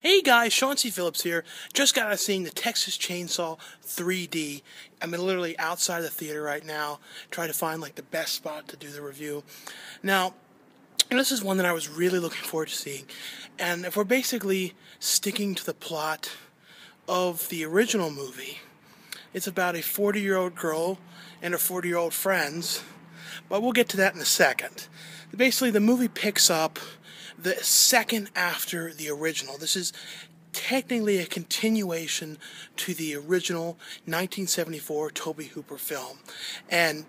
Hey guys, Shaun C. Phillips here. Just got out of seeing the Texas Chainsaw 3D. I'm literally outside the theater right now, trying to find like the best spot to do the review. Now, this is one that I was really looking forward to seeing. And if we're basically sticking to the plot of the original movie, it's about a 40-year-old girl and her 40-year-old friends. But we'll get to that in a second. Basically, the movie picks up the second after the original. This is technically a continuation to the original 1974 Tobe Hooper film. And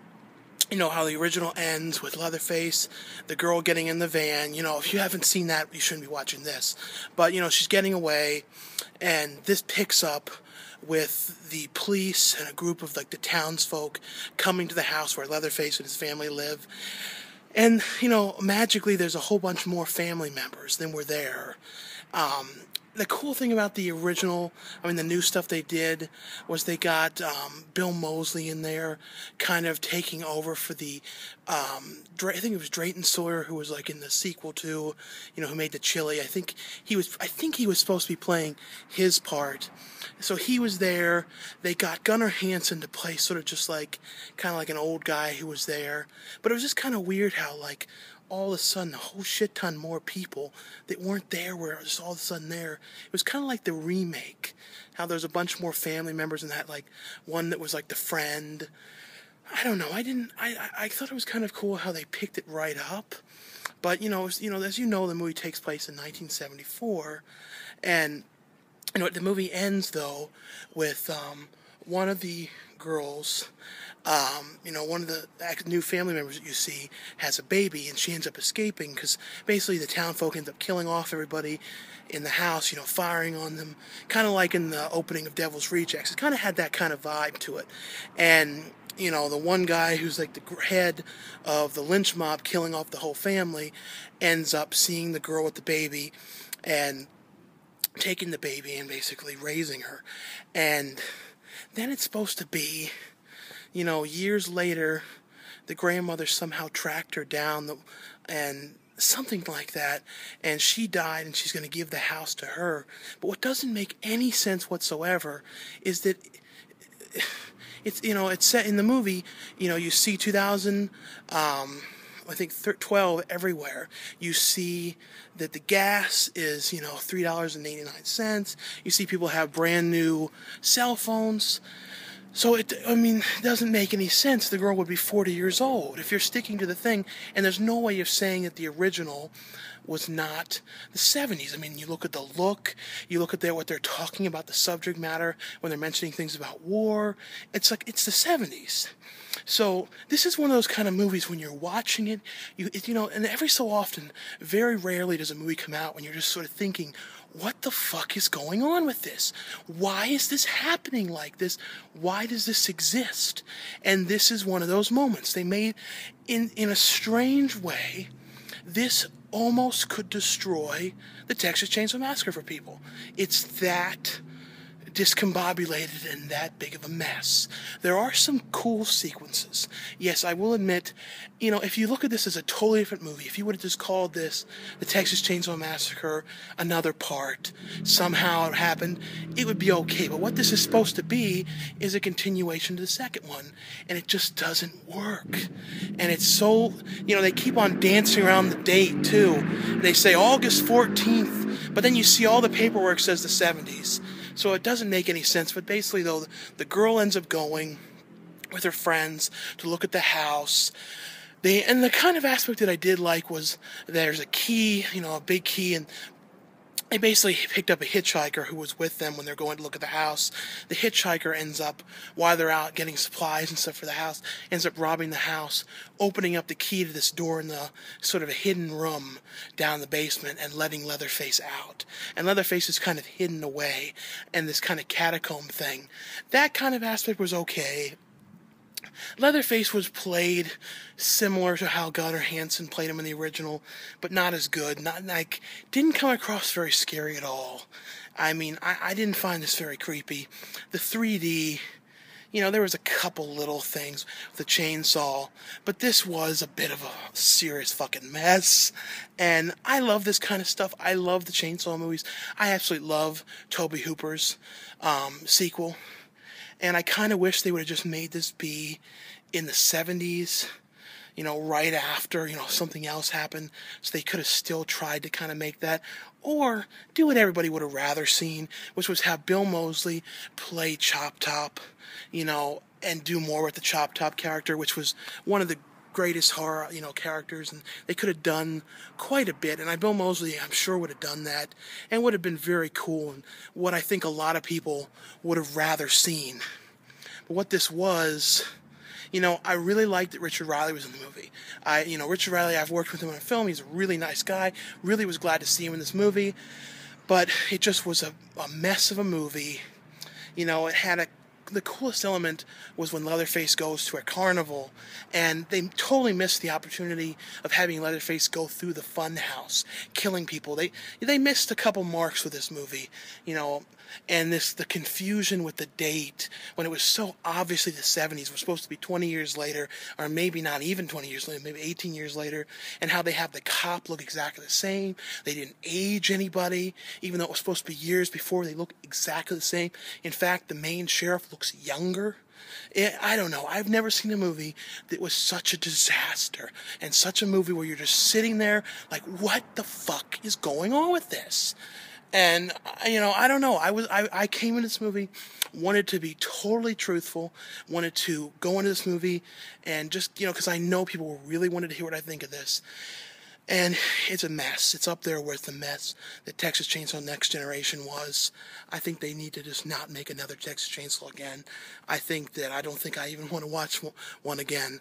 you know how the original ends with Leatherface, the girl getting in the van. You know, if you haven't seen that, you shouldn't be watching this. But, you know, she's getting away, and this picks up with the police and a group of, like, the townsfolk coming to the house where Leatherface and his family live. And, you know, magically there's a whole bunch more family members than were there. The cool thing about the original, the new stuff they did, was they got Bill Moseley in there kind of taking over for the, I think it was Drayton Sawyer, who was like in the sequel to, you know, who made the chili. I think he was supposed to be playing his part. So he was there. They got Gunnar Hansen to play sort of just like, kind of like an old guy who was there. But it was just kind of weird how, like, all of a sudden a whole shit ton more people that weren't there were just all of a sudden there. It was kind of like the remake, how there's a bunch more family members in that, like one that was like the friend. I don't know. I thought it was kind of cool how they picked it right up. But, as you know, the movie takes place in 1974, and the movie ends though with one of the girls. One of the new family members that you see has a baby, and she ends up escaping because basically the town folk ends up killing off everybody in the house, firing on them, kind of like in the opening of Devil's Rejects. It kind of had that kind of vibe to it. And, the one guy who's like the head of the lynch mob killing off the whole family ends up seeing the girl with the baby and taking the baby and basically raising her. And then it's supposed to be, years later, the grandmother somehow tracked her down, and something like that, and she died, and she's going to give the house to her. But what doesn't make any sense whatsoever is that it's set in the movie. You see 12 everywhere. You see that the gas is, $3.89. You see people have brand new cell phones. So it doesn't make any sense. The girl would be 40 years old if you're sticking to the thing, and there's no way of saying that the original was not the 70s. You look at the look, you look at what they're talking about, the subject matter, when they're mentioning things about war. It's like, it's the 70s. So this is one of those kind of movies when you're watching it, and every so often, very rarely does a movie come out when you're just sort of thinking, what the fuck is going on with this? Why is this happening like this? Why does this exist? And this is one of those moments. They made, in a strange way, this almost could destroy the Texas Chainsaw Massacre for people. It's that discombobulated and that big of a mess. There are some cool sequences. Yes, I will admit, if you look at this as a totally different movie, if you would have just called this the Texas Chainsaw Massacre, another part, somehow it happened, it would be okay. But what this is supposed to be is a continuation to the second one, and it just doesn't work. And it's so, they keep on dancing around the date, too. They say August 14th, but then you see all the paperwork says the 70s. So it doesn't make any sense. But basically, though, the girl ends up going with her friends to look at the house. And the kind of aspect that I did like was there's a key, a big key, and they basically picked up a hitchhiker who was with them when they're going to look at the house. The hitchhiker ends up, while they're out getting supplies and stuff for the house, ends up robbing the house, opening up the key to this door in the sort of a hidden room down the basement and letting Leatherface out. And Leatherface is kind of hidden away in this kind of catacomb thing. That kind of aspect was okay. Leatherface was played similar to how Gunnar Hansen played him in the original, but not as good. Didn't come across very scary at all. I didn't find this very creepy. The 3D, You know, there was a couple little things with the chainsaw, but this was a bit of a serious fucking mess. And I love this kind of stuff. I love the chainsaw movies. I absolutely love Tobe Hooper's sequel. And I kind of wish they would have just made this be in the 70s, you know, right after, you know, something else happened. So they could have still tried to kind of make that. Or do what everybody would have rather seen, which was have Bill Moseley play Chop Top, you know, and do more with the Chop Top character, which was one of the greatest horror, you know, characters. And they could have done quite a bit. And Bill Moseley, I'm sure, would have done that. And would have been very cool. And what I think a lot of people would have rather seen. But what this was... You know, I really liked that Richard Riehle was in the movie. Richard Riehle, I've worked with him on a film. He's a really nice guy. Really was glad to see him in this movie. But it just was a mess of a movie. You know, it had the coolest element was when Leatherface goes to a carnival, and they totally missed the opportunity of having Leatherface go through the fun house, killing people. They missed a couple marks with this movie, you know, and the confusion with the date, when it was so obviously the 70s, it was supposed to be 20 years later, or maybe not even 20 years later, maybe 18 years later, and how they have the cop look exactly the same. They didn't age anybody, even though it was supposed to be years before. They look exactly the same. In fact, the main sheriff looks younger. I don't know. I've never seen a movie that was such a disaster, and such a movie where you're just sitting there like, what the fuck is going on with this? And, you know, I don't know. I came into this movie, wanted to be totally truthful, wanted to go into this movie and just, you know, because I know people really wanted to hear what I think of this. And it's a mess. It's up there with the mess that Texas Chainsaw Next Generation was. I think they need to just not make another Texas Chainsaw again. I don't think I even want to watch one again.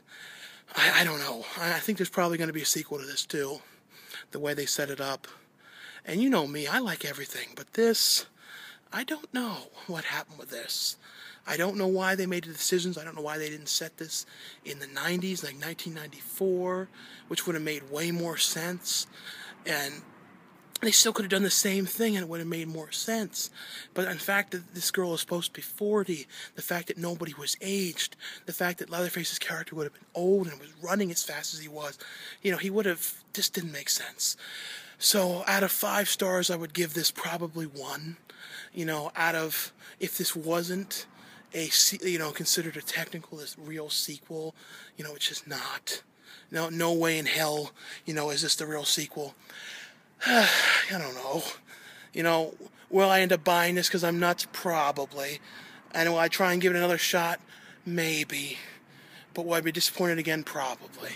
I don't know. I think there's probably going to be a sequel to this too, the way they set it up. And you know me, I like everything, but this, I don't know what happened with this. I don't know why they made the decisions. I don't know why they didn't set this in the 90s, like 1994, which would have made way more sense. And they still could have done the same thing and it would have made more sense. But in fact, that this girl is supposed to be 40, the fact that nobody was aged, the fact that Leatherface's character would have been old and was running as fast as he was, you know, this didn't make sense. So out of 5 stars, I would give this probably 1. You know, if this wasn't considered a this real sequel, you know, it's just not. No way in hell, you know, is this the real sequel. I don't know. You know, will I end up buying this because I'm nuts? Probably. And will I try and give it another shot? Maybe. But will I be disappointed again? Probably.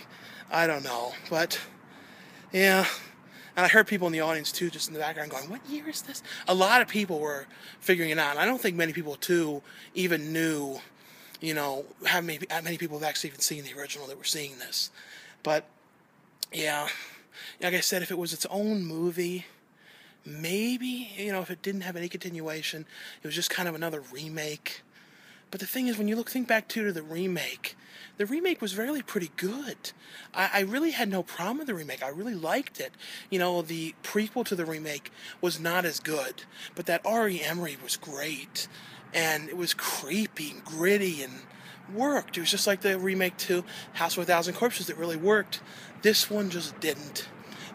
I don't know. But, yeah. And I heard people in the audience, too, just in the background going, what year is this? A lot of people were figuring it out. And I don't think many people, too, even knew, you know, how many people have actually even seen the original that were seeing this. But, yeah, like I said, if it was its own movie, maybe, you know, if it didn't have any continuation, it was just kind of another remake. But the thing is, when you think back to the remake was really pretty good. I really had no problem with the remake. I really liked it. You know, the prequel to the remake was not as good, but that R.E. Emery was great. And it was creepy and gritty and worked. It was just like the remake to House of a Thousand Corpses that really worked. This one just didn't.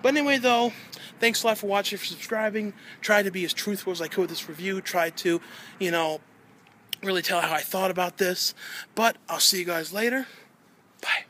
But anyway, though, thanks a lot for watching, for subscribing. Tried to be as truthful as I could with this review. Tried to, you know, really tell how I thought about this. But I'll see you guys later. Bye.